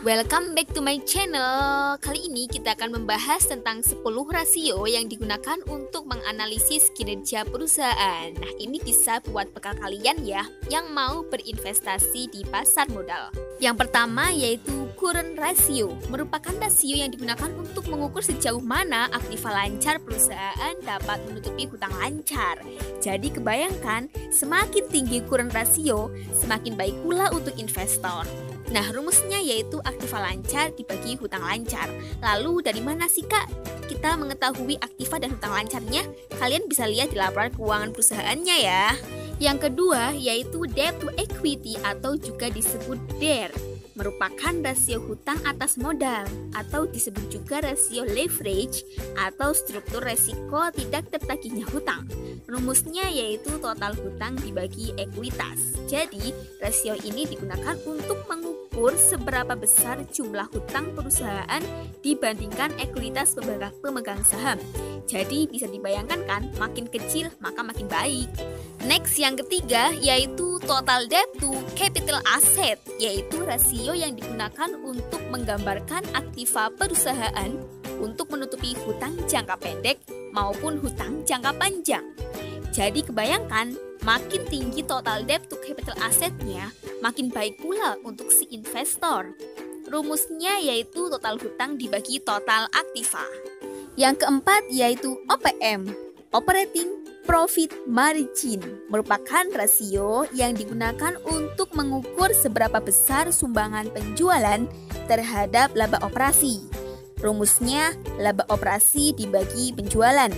Welcome back to my channel. Kali ini kita akan membahas tentang 10 rasio yang digunakan untuk menganalisis kinerja perusahaan. Nah, ini bisa buat bekal kalian ya yang mau berinvestasi di pasar modal. Yang pertama yaitu current ratio, merupakan rasio yang digunakan untuk mengukur sejauh mana aktiva lancar perusahaan dapat menutupi hutang lancar. Jadi kebayangkan, semakin tinggi current ratio, semakin baik pula untuk investor. Nah, rumusnya yaitu aktiva lancar dibagi hutang lancar. Lalu dari mana sih Kak kita mengetahui aktiva dan hutang lancarnya? Kalian bisa lihat di laporan keuangan perusahaannya ya. Yang kedua yaitu debt to equity atau juga disebut DER, merupakan rasio hutang atas modal atau disebut juga rasio leverage atau struktur resiko tidak tertagihnya hutang. Rumusnya yaitu total hutang dibagi ekuitas. Jadi, rasio ini digunakan untuk mengukur seberapa besar jumlah hutang perusahaan dibandingkan ekuitas pemegang saham. Jadi, bisa dibayangkan kan, makin kecil maka makin baik. Next, yang ketiga yaitu total debt to capital asset, yaitu rasio yang digunakan untuk menggambarkan aktiva perusahaan untuk menutupi hutang jangka pendek maupun hutang jangka panjang. Jadi kebayangkan, makin tinggi total debt to capital assetnya, makin baik pula untuk si investor. Rumusnya yaitu total hutang dibagi total aktiva. Yang keempat yaitu OPM, Operating Profit Margin, merupakan rasio yang digunakan untuk mengukur seberapa besar sumbangan penjualan terhadap laba operasi. Rumusnya laba operasi dibagi penjualan.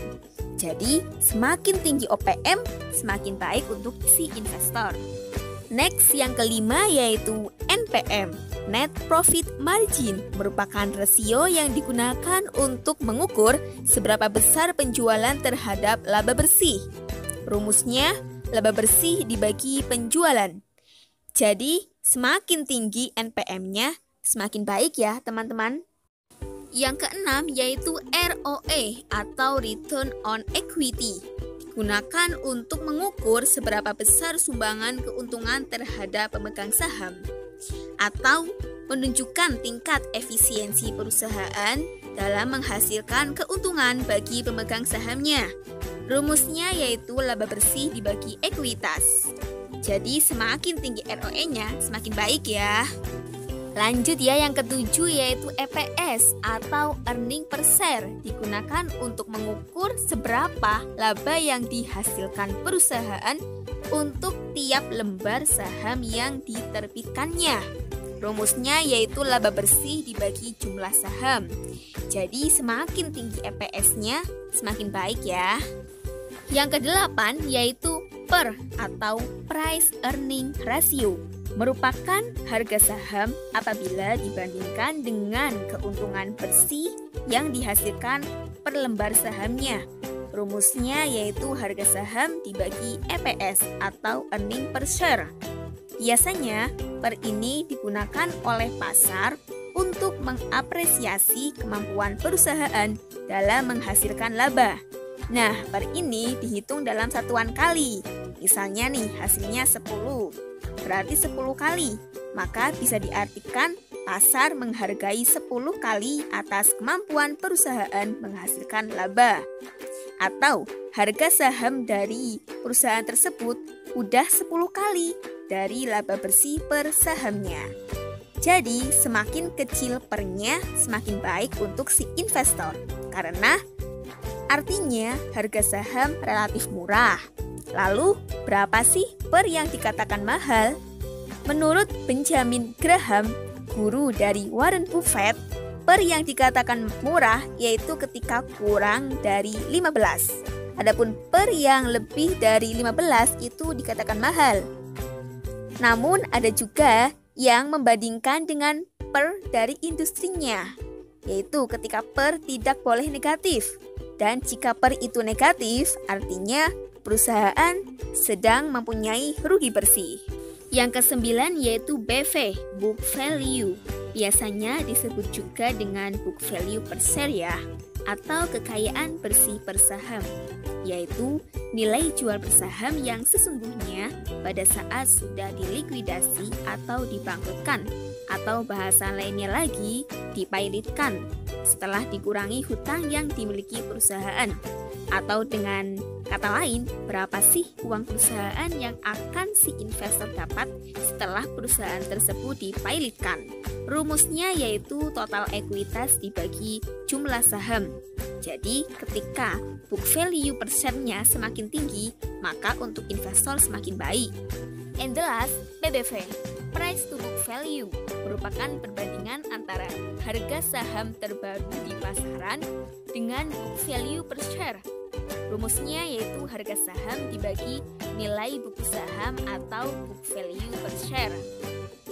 Jadi, semakin tinggi OPM, semakin baik untuk si investor. Next, yang kelima yaitu NPM, Net Profit Margin, merupakan rasio yang digunakan untuk mengukur seberapa besar penjualan terhadap laba bersih. Rumusnya, laba bersih dibagi penjualan. Jadi, semakin tinggi NPM-nya, semakin baik ya teman-teman. Yang keenam yaitu ROE atau Return on Equity, digunakan untuk mengukur seberapa besar sumbangan keuntungan terhadap pemegang saham atau menunjukkan tingkat efisiensi perusahaan dalam menghasilkan keuntungan bagi pemegang sahamnya. Rumusnya yaitu laba bersih dibagi ekuitas. Jadi semakin tinggi ROE-nya semakin baik ya. Lanjut ya, yang ketujuh yaitu EPS atau earning per share, digunakan untuk mengukur seberapa laba yang dihasilkan perusahaan untuk tiap lembar saham yang diterbitkannya. Rumusnya yaitu laba bersih dibagi jumlah saham. Jadi semakin tinggi EPS-nya semakin baik ya. Yang kedelapan yaitu PER atau Price Earning Ratio, merupakan harga saham apabila dibandingkan dengan keuntungan bersih yang dihasilkan per lembar sahamnya. Rumusnya yaitu harga saham dibagi EPS atau earning per share. Biasanya, PER ini digunakan oleh pasar untuk mengapresiasi kemampuan perusahaan dalam menghasilkan laba. Nah, PER ini dihitung dalam satuan kali. Misalnya nih, hasilnya 10. Berarti 10 kali, maka bisa diartikan pasar menghargai 10 kali atas kemampuan perusahaan menghasilkan laba. Atau harga saham dari perusahaan tersebut udah 10 kali dari laba bersih per sahamnya. Jadi semakin kecil pernya semakin baik untuk si investor, karena artinya harga saham relatif murah. Lalu, berapa sih PER yang dikatakan mahal? Menurut Benjamin Graham, guru dari Warren Buffett, PER yang dikatakan murah yaitu ketika kurang dari 15. Adapun PER yang lebih dari 15 itu dikatakan mahal. Namun, ada juga yang membandingkan dengan PER dari industrinya, yaitu ketika PER tidak boleh negatif. Dan jika PER itu negatif, artinya perusahaan sedang mempunyai rugi bersih. Yang kesembilan yaitu BV, Book Value. Biasanya disebut juga dengan book value per share ya, atau kekayaan bersih per saham. yaitu nilai jual bersaham yang sesungguhnya pada saat sudah dilikuidasi atau dibangkrutkan, atau bahasa lainnya lagi dipailitkan setelah dikurangi hutang yang dimiliki perusahaan. Atau dengan kata lain, berapa sih uang perusahaan yang akan si investor dapat setelah perusahaan tersebut dipailitkan? Rumusnya yaitu total ekuitas dibagi jumlah saham. Jadi ketika book value per share-nya semakin tinggi, maka untuk investor semakin baik. And the last, PBV, price to book value, merupakan perbandingan antara harga saham terbaru di pasaran dengan book value per share. Rumusnya yaitu harga saham dibagi nilai buku saham atau book value per share.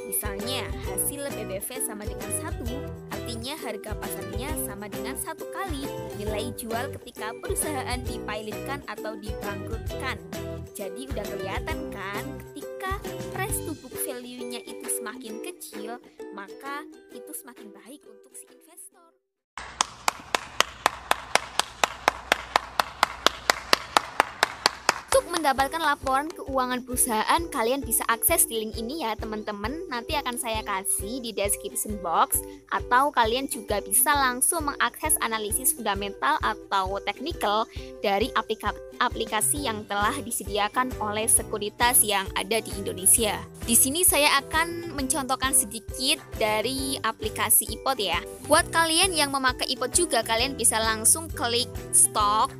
Misalnya hasil PBV sama dengan 1, artinya harga pasarnya sama dengan 1 kali nilai jual ketika perusahaan dipailitkan atau dibangkrutkan. Jadi udah kelihatan kan, ketika price to book value-nya itu semakin kecil, maka itu semakin baik untuk si investor. Untuk mendapatkan laporan keuangan perusahaan, kalian bisa akses di link ini ya teman-teman. Nanti akan saya kasih di description box, atau kalian juga bisa langsung mengakses analisis fundamental atau technical dari aplikasi yang telah disediakan oleh sekuritas yang ada di Indonesia. Di sini saya akan mencontohkan sedikit dari aplikasi iPod ya. Buat kalian yang memakai iPod juga, kalian bisa langsung klik stock.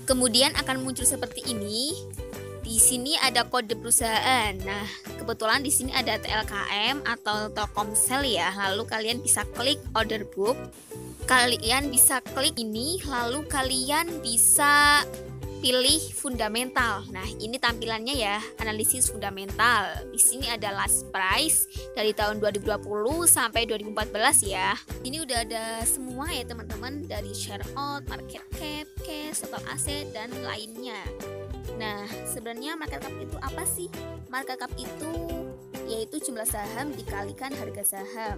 Kemudian akan muncul seperti ini. Di sini ada kode perusahaan. Nah, kebetulan di sini ada TLKM atau Telkomsel ya. Lalu kalian bisa klik order book. Kalian bisa klik ini, lalu kalian bisa pilih fundamental. Nah, ini tampilannya ya, analisis fundamental. Di sini ada last price dari tahun 2020 sampai 2014 ya. Ini udah ada semua ya teman-teman, dari share out, market cap, cash, total aset, dan lainnya. Nah, sebenarnya market cap itu apa sih? Market cap itu yaitu jumlah saham dikalikan harga saham.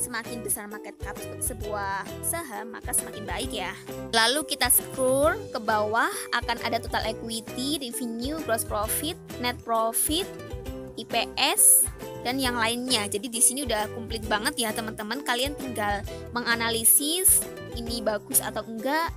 Semakin besar market cap sebuah saham, maka semakin baik ya. Lalu kita scroll ke bawah, akan ada total equity, revenue, gross profit, net profit, IPS, dan yang lainnya. Jadi di sini udah komplit banget ya teman-teman. Kalian tinggal menganalisis ini bagus atau enggak,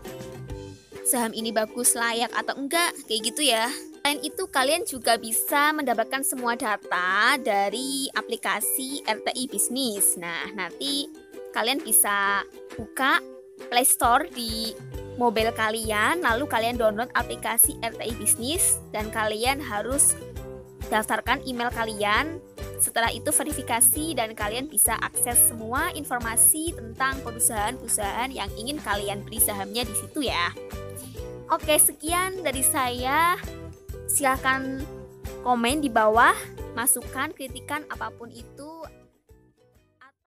saham ini bagus, layak atau enggak, kayak gitu ya. Selain itu, kalian juga bisa mendapatkan semua data dari aplikasi RTI Bisnis. Nah, nanti kalian bisa buka Play Store di mobile kalian, lalu kalian download aplikasi RTI Bisnis, dan kalian harus daftarkan email kalian. Setelah itu verifikasi, dan kalian bisa akses semua informasi tentang perusahaan-perusahaan yang ingin kalian beli sahamnya di situ ya. Oke, sekian dari saya. Silahkan komen di bawah, masukan, kritikan, apapun itu.